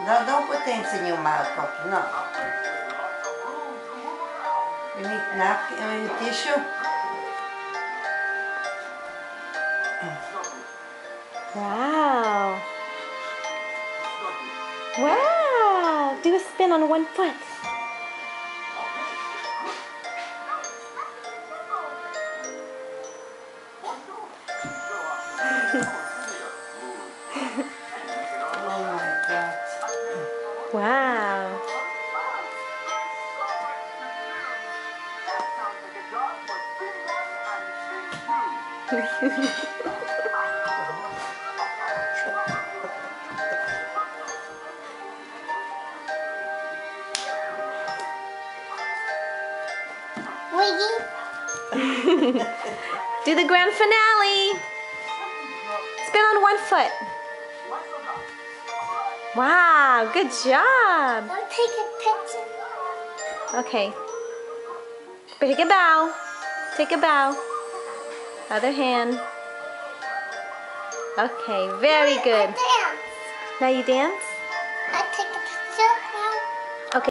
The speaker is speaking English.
No, don't put things in your mouth, Cocky. No. You need napkin, you need tissue? Wow. Wow. Do a spin on one foot. Oh my God. Wow. Do the grand finale. Spin on one foot. Wow, good job. I'll take a picture. Okay. Take a bow. Take a bow. Other hand. Okay, very good. I dance. Now you dance? I take a picture now. Okay.